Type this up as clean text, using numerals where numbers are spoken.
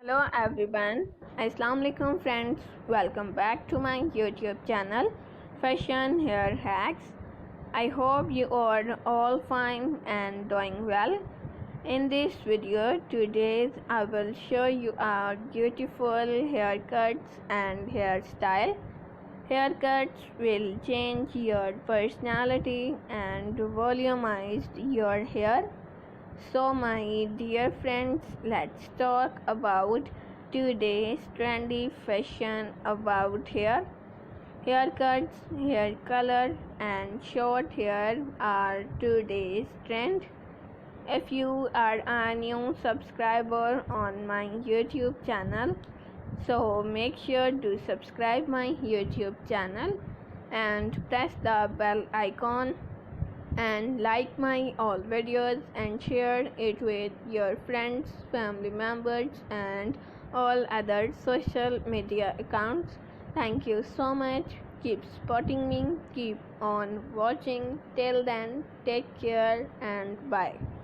Hello everyone, Assalamu alaikum friends, welcome back to my YouTube channel Fashion Hair Hacks. I hope you are all fine and doing well. In this video today I will show you our beautiful haircuts and hairstyle. Haircuts will change your personality and volumize your hair. So my dear friends, let's talk about today's trendy fashion about hair. Haircuts, hair color and short hair are today's trend. If you are a new subscriber on my YouTube channel, so make sure to subscribe my YouTube channel and press the bell icon and like my all videos and share it with your friends, family members and all other social media accounts. Thank you so much. Keep supporting me, keep on watching. Till then, take care and bye.